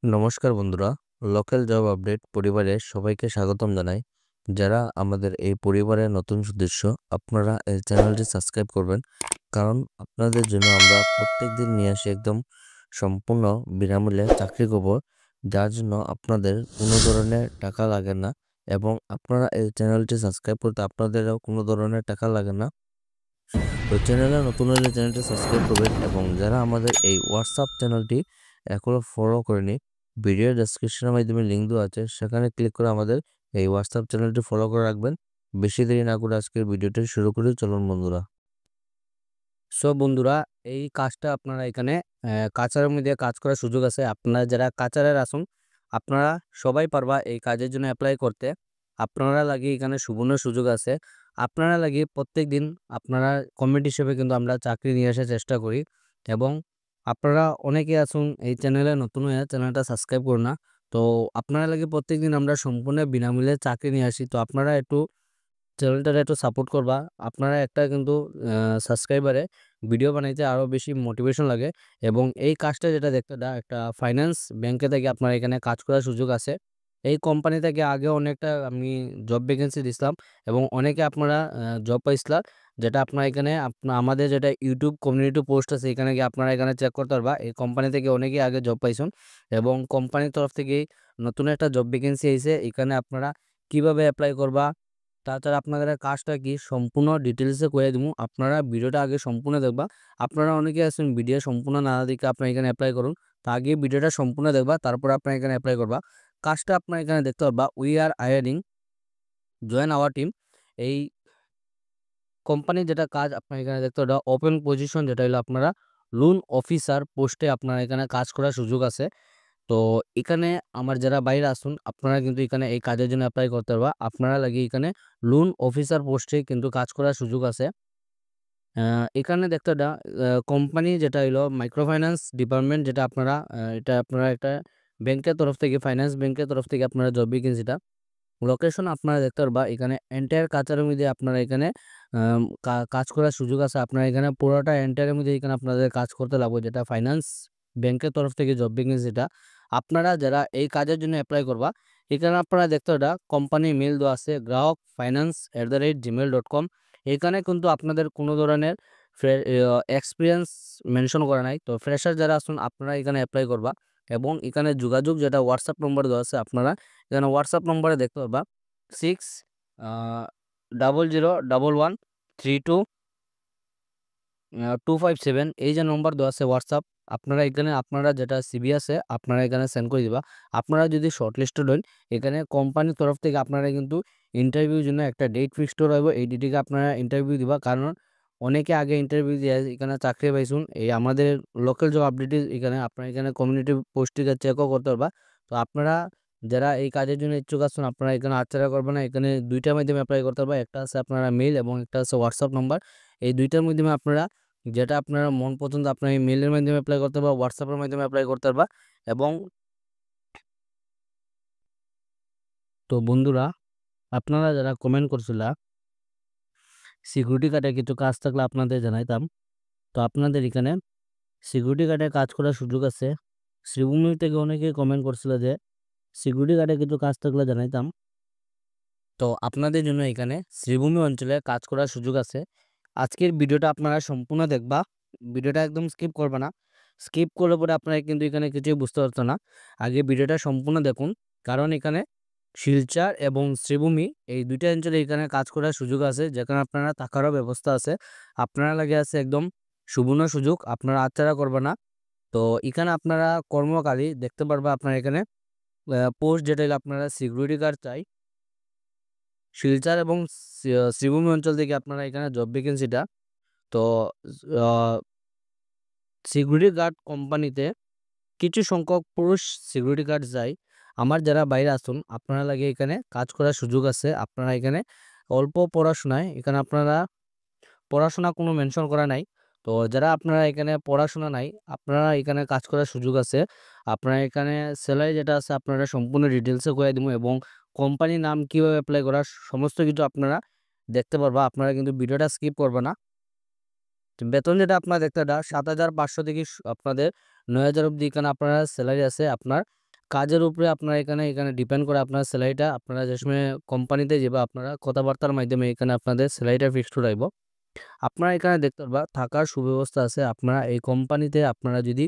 নমস্কার বন্ধুরা, local job update পরিবারে সবাইকে স্বাগতম জানাই। যারা আমাদের এই পরিবারের নতুন সদস্য, আপনারা এই চ্যানেলটি সাবস্ক্রাইব করবেন, কারণ আপনাদের জন্য আমরা প্রত্যেক দিন নিয়ে আসি একদম সম্পূর্ণ বিনামূল্যে চাকরি খবর, যার জন্য আপনাদের কোনো ধরনের টাকা লাগে না এবং আপনারা এই চ্যানেলটি সাবস্ক্রাইব করতে আপনাদেরও কোনো ধরনের টাকা লাগে না। তো চ্যানেলে নতুন হলে চ্যানেলটি সাবস্ক্রাইব করবেন এবং যারা আমাদের এই হোয়াটসঅ্যাপ চ্যানেলটি এখনো ফলো করেনি, ভিডিও ডেসক্রিপশনের মাধ্যমে লিঙ্ক দেওয়া আছে, সেখানে ক্লিক করে আমাদের এই হোয়াটসঅ্যাপ চ্যানেলটি ফলো করে রাখবেন। বেশি দেরি না করে আজকের ভিডিওটি শুরু করি, চলুন বন্ধুরা। বন্ধুরা, এই কাজটা আপনারা এখানে কাচারের মধ্যে কাজ করার সুযোগ আছে। আপনারা যারা কাচারের আসুন, আপনারা সবাই পারবা এই কাজের জন্য অ্যাপ্লাই করতে। আপনারা লাগি এখানে সুবর্ণ সুযোগ আছে। আপনারা লাগি প্রত্যেক দিন আপনারা কমিটি হিসেবে কিন্তু আমরা চাকরি নিয়ে আসার চেষ্টা করি এবং আপনারা অনেকে আসুন এই চ্যানেলে নতুন হয়ে চ্যানেলটা সাবস্ক্রাইব করুন না। তো আপনারা লাগি প্রত্যেক দিন আমরা সম্পূর্ণ বিনামূল্যে চাকরি নিয়ে আসি। তো আপনারা একটু চ্যানেলটারে একটু সাপোর্ট করবা। আপনারা একটা কিন্তু সাবস্ক্রাইবারে ভিডিও বানাইতে আরও বেশি মোটিভেশন লাগে এবং এই কাজটা যেটা দেখতে একটা ফাইন্যান্স ব্যাংকে থেকে আপনার এখানে কাজ করার সুযোগ আছে। এই কোম্পানি থেকে আগে অনেকটা আমি জব ভ্যাকেন্সি দিছিলাম এবং অনেকে আপনারা জব পাইছিলা, যেটা আপনার এখানে আমাদের যেটা ইউটিউব কমিউনিটি পোস্ট আছে, এখানে গিয়ে আপনারা এখানে চেক করতে পারবা। এই কোম্পানি থেকে অনেকেই আগে জব পাইছেন এবং কোম্পানির তরফ থেকেই নতুন একটা জব ভ্যাকেন্সি আইছে। এখানে আপনারা কিভাবে অ্যাপ্লাই করবা, তাছাড়া আপনাদের কাজটা কি সম্পূর্ণ ডিটেলসে করে দিব। আপনারা ভিডিওটা আগে সম্পূর্ণ দেখবা। আপনারা অনেকে আছেন ভিডিও সম্পূর্ণ না দেখে আপনার এখানে অ্যাপ্লাই করুন। তা আগে ভিডিওটা সম্পূর্ণ দেখবা, তারপর আপনার এখানে অ্যাপ্লাই করবা। কাজটা আপনার এখানে দেখতে পারবা, we are hiring, join our team. এই কোম্পানির যেটা কাজ আপনার এখানে দেখতে পারবা, ওপেন পজিশন যেটা হলো আপনারা লোন অফিসার পোস্টে আপনার এখানে কাজ করার সুযোগ আছে। তো এখানে আমার যারা বাইরে আসুন, আপনারা কিন্তু এখানে এই কাজের জন্য অ্যাপ্লাই করতে পারবা। আপনারা লাগে এখানে লোন অফিসার পোস্টে কিন্তু কাজ করার সুযোগ আছে। এখানে দেখতে কোম্পানি যেটা হলো মাইক্রো ফাইন্যান্স ডিপার্টমেন্ট, যেটা আপনারা এটা আপনারা একটা ব্যাংকের তরফ থেকে, ফাইন্যান্স ব্যাংকের তরফ থেকে আপনারা জব ভ্যাকেন্সিটা। লোকেশন আপনারা দেখতে পারবা এখানে এন্টায়ার কাচারের মধ্যে আপনারা এখানে কাজ করার সুযোগ আছে। আপনারা এখানে পুরোটা এন্টায়ারের মধ্যে এখানে আপনাদের কাজ করতে লাগবে, যেটা ফাইন্যান্স ব্যাংকের তরফ থেকে জব ভ্যাকেন্সি। যেটা আপনারা যারা এই কাজের জন্য অ্যাপ্লাই করবা, এখানে আপনারা দেখতে কোম্পানি মেল দেওয়া আছে grahok@gmail.com। এখানে কিন্তু আপনাদের কোনো ধরনের এক্সপিরিয়েন্স মেনশন করা নাই। তো ফ্রেশার যারা আসুন, আপনারা এখানে অ্যাপ্লাই করবা এবং এখানে যোগাযোগ যেটা হোয়াটসঅ্যাপ নম্বর দেওয়া আছে, আপনারা এখানে হোয়াটসঅ্যাপ নম্বরে দেখতে পারবা 6000113257। এই যে নম্বর দেওয়া আছে হোয়াটসঅ্যাপ, আপনারা এখানে আপনারা যেটা সিবি আছে আপনারা এখানে সেন্ড করে দিবা। আপনারা যদি শর্টলিস্টেড হন, এখানে কোম্পানির তরফ থেকে আপনারা কিন্তু ইন্টারভিউর জন্য একটা ডেট ফিক্সড রইব। এই ডেটে আপনারা ইন্টারভিউ দিবা, কারণ অনেকে আগে ইন্টারভিউ দিয়ে এখানে চাকরি পাইছুন। এই আমাদের লোকাল জব আপডেট এখানে আপনারা এখানে কমিউনিটি পোস্টিংয়ে চেকও করতে পারবা। তো আপনারা যারা এই কাজের জন্য ইচ্ছুক আছেন, আপনারা এখানে আচ্ছাড়া করবেন না। এখানে দুইটার মাধ্যমে অ্যাপ্লাই করতে পারবা, একটা আছে আপনারা মেল এবং একটা আছে হোয়াটসঅ্যাপ নম্বর। এই দুইটার মাধ্যমে আপনারা যেটা আপনারা মন পছন্দ আপনার এই মেলের মাধ্যমে অ্যাপ্লাই করতে পারবা, হোয়াটসঅ্যাপের মাধ্যমে অ্যাপ্লাই করতে পারবা। এবং তো বন্ধুরা, আপনারা যারা কমেন্ট করছিলা সিকিউরিটি গার্ডে কিছু কাজ থাকলে আপনাদের জানাইতাম। তো আপনাদের এখানে সিকিউরিটি গার্ডে কাজ করার সুযোগ আছে। শ্রীভূমি থেকে অনেকে কমেন্ট করছিল যে সিকিউরিটি গার্ডে কিছু কাজ থাকলে জানাইতাম। তো আপনাদের জন্য এখানে শ্রীভূমি অঞ্চলে কাজ করার সুযোগ আছে। আজকের ভিডিওটা আপনারা সম্পূর্ণ দেখবা, ভিডিওটা একদম স্কিপ করবে না। স্কিপ করলে পরে আপনারা কিন্তু এখানে কিছুই বুঝতে পারতো না। আগে ভিডিওটা সম্পূর্ণ দেখুন, কারণ এখানে শিলচর এবং শ্রীভূমি এই দুইটা অঞ্চলে এখানে কাজ করার সুযোগ আছে, যেখানে আপনারা থাকারও ব্যবস্থা আছে। আপনারা লাগে আছে একদম সুবর্ণ সুযোগ, আপনারা আচ্ছাড়া করবে না। তো এখানে আপনারা কর্মকারী দেখতে পারবা, আপনারা এখানে পোস্ট যেটা হলো আপনারা সিকিউরিটি গার্ড চাই শিলচর এবং শ্রীভূমি অঞ্চল থেকে আপনারা এখানে জব ভ্যাকেন্সিটা। তো সিকিউরিটি গার্ড কোম্পানিতে কিছু সংখ্যক পুরুষ সিকিউরিটি গার্ড যায়। আমার যারা বাইরে আসুন, আপনারা লাগে এখানে কাজ করার সুযোগ আছে। আপনারা এখানে অল্প পড়াশোনায়, এখানে আপনারা পড়াশোনা কোনো মেনশন করা নাই। তো যারা আপনারা এখানে পড়াশোনা নাই, আপনারা এখানে কাজ করার সুযোগ আছে। আপনারা এখানে স্যালারি যেটা আছে আপনারা সম্পূর্ণ ডিটেলসে করে দিব এবং কোম্পানির নাম কীভাবে অ্যাপ্লাই করা সমস্ত কিছু আপনারা দেখতে পারবা। আপনারা কিন্তু ভিডিওটা স্কিপ করবে না। বেতন যেটা আপনারা দেখতে 7,500 থেকে আপনাদের 9,000 অব্দি এখানে আপনারা স্যালারি আছে আপনার। কাজের উপরে আপনারা এখানে ডিপেন্ড করে আপনার স্যালারিটা। আপনারা যে সময় কোম্পানিতে যাবে আপনারা কথাবার্তার মাধ্যমে এখানে আপনাদের স্যালারিটা ফিক্সড রাখবো। আপনারা এখানে দেখতে পারবা থাকার সুব্যবস্থা আছে। আপনারা এই কোম্পানিতে আপনারা যদি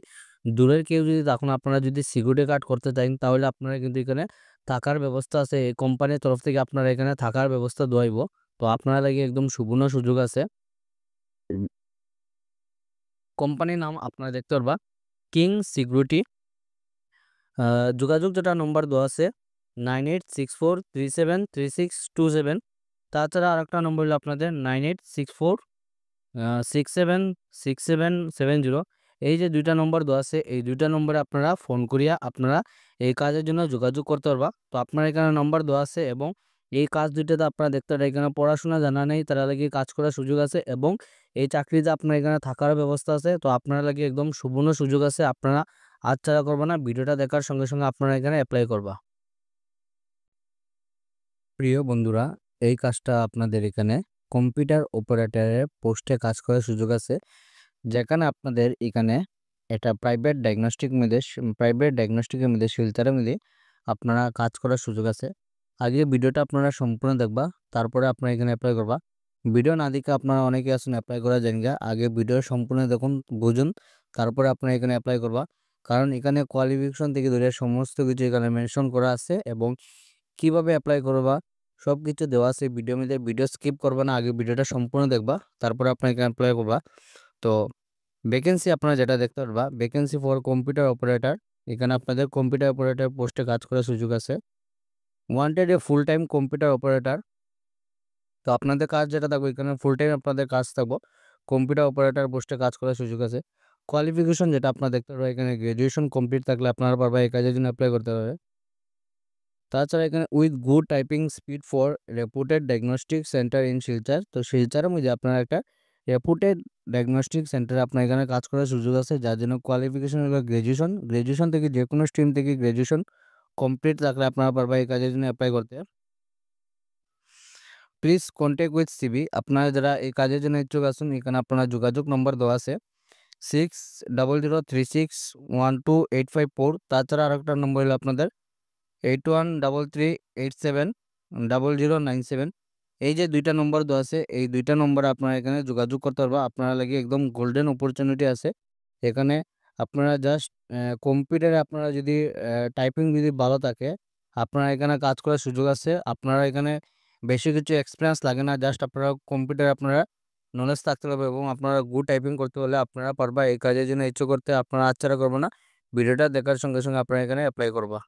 দূরের কেউ যদি তখন আপনারা যদি সিকিউরিটি গার্ড করতে চান তাহলে আপনারা কিন্তু এখানে থাকার ব্যবস্থা আছে। এই কোম্পানির তরফ থেকে আপনারা এখানে থাকার ব্যবস্থা দেওয়াইব। তো আপনারা লাগি একদম সুবর্ণ সুযোগ আছে। কোম্পানির নাম আপনারা দেখতে পারবা কিং সিকিউরিটি। যোগাযোগ যেটা নম্বর দেওয়া আছে 9864373627। তাছাড়া আরেকটা নম্বর হলো আপনাদের 9864676770। এই যে দুইটা নম্বর দেওয়া আছে এই দুইটা নম্বরে আপনারা ফোন করিয়া আপনারা এই কাজের জন্য যোগাযোগ করতে পারবা। তো আপনার এখানে নম্বর দেওয়া আছে এবং এই কাজ দুইটাতে আপনারা দেখতে পারেন এখানে পড়াশোনা জানা নেই তারা লাগে কাজ করার সুযোগ আছে এবং এই চাকরিতে আপনার এখানে থাকার ব্যবস্থা আছে। তো আপনারা লাগে একদম সুবর্ণ সুযোগ আছে। আপনারা হাতছাড়া করবা না, ভিডিওটা দেখার সঙ্গে সঙ্গে আপনারা এখানে অ্যাপ্লাই করবা। প্রিয় বন্ধুরা, এই কাজটা আপনাদের এখানে কম্পিউটার অপারেটরের পোস্টে কাজ করার সুযোগ আছে, যেখানে আপনাদের এখানে একটা প্রাইভেট ডায়াগনস্টিকের মধ্যে শিলচরের মধ্যে আপনারা কাজ করার সুযোগ আছে। আগে ভিডিওটা আপনারা সম্পূর্ণ দেখবা, তারপরে আপনারা এখানে অ্যাপ্লাই করবা। ভিডিও না দেখে আপনারা অনেকে আছেন অ্যাপ্লাই করা জানেন গা, আগে ভিডিও সম্পূর্ণ দেখুন বুঝুন, তারপরে আপনারা এখানে অ্যাপ্লাই করবা। কারণ এখানে কোয়ালিফিকেশন থেকে ধরে সমস্ত কিছু এখানে মেনশন করা আছে এবং কিভাবে অ্যাপ্লাই করবা সব কিছু দেওয়া আছে ভিডিওর মধ্যে। ভিডিও স্কিপ করবা না, আগে ভিডিওটা সম্পূর্ণ দেখবা, তারপরে আপনারা এখানে অ্যাপ্লাই করবা। তো ভ্যাকেন্সি আপনারা যেটা দেখতে পারবা ভ্যাকেন্সি ফর কম্পিউটার অপারেটর, এখানে আপনাদের কম্পিউটার অপারেটর পোস্টে কাজ করার সুযোগ আছে। Wanted a full time computer operator. তো আপনাদের কাজ যেটা থাকবে এখানে ফুল টাইম আপনাদের কাজ থাকবো, কম্পিউটার অপারেটর পোস্টে কাজ করার সুযোগ আছে। কোয়ালিফিকেশন যেটা আপনারা দেখতে পারবেন এখানে গ্র্যাজুয়েশন কমপ্লিট থাকলে আপনারা পারবা এই কাজের জন্য অ্যাপ্লাই করতে পারবে। তাছাড়া এখানে with good typing speed for রেপুটেড diagnostic centre in Silchar. তো শিলচরের মধ্যে আপনারা একটা রেপুটেড ডায়াগনস্টিক সেন্টারে আপনার এখানে কাজ করার সুযোগ আছে, যার জন্য কোয়ালিফিকেশন হলো গ্র্যাজুয়েশন থেকে যে কোনো স্ট্রিম থেকে গ্র্যাজুয়েশন কমপ্লিট থাকলে আপনারা পারবা এই কাজের জন্য অ্যাপ্লাই করতে। Please contact with CB. আপনারা যারা এই কাজের জন্য ইচ্ছুক আছেন এখানে আপনারা যোগাযোগ নম্বর দেওয়া আছে 6003612854। তাছাড়া আরেকটা নম্বর হলো আপনাদের 8133870097। এই যে দুইটা নম্বর দেওয়া আছে এই দুইটা নম্বরে আপনারা এখানে যোগাযোগ করতে পারবা। আপনারা লাগে একদম গোল্ডেন অপরচুনিটি আছে এখানে। আপনারা জাস্ট কম্পিউটারে আপনারা যদি টাইপিং যদি ভালো থাকে আপনারা এখানে কাজ করার সুযোগ আছে। আপনারা এখানে বেশি কিছু এক্সপিরিয়েন্স লাগে না, জাস্ট আপনারা কম্পিউটারে আপনারা নলেজ থাকতে হবে এবং আপনারা গুড টাইপিং করতে হলে আপনারা পারবা। এই কাজের জন্য ইচ্ছুক করতে আপনারা আচ্ছাড়া করবো না, ভিডিওটা দেখার সঙ্গে সঙ্গে আপনারা এখানে অ্যাপ্লাই করবা।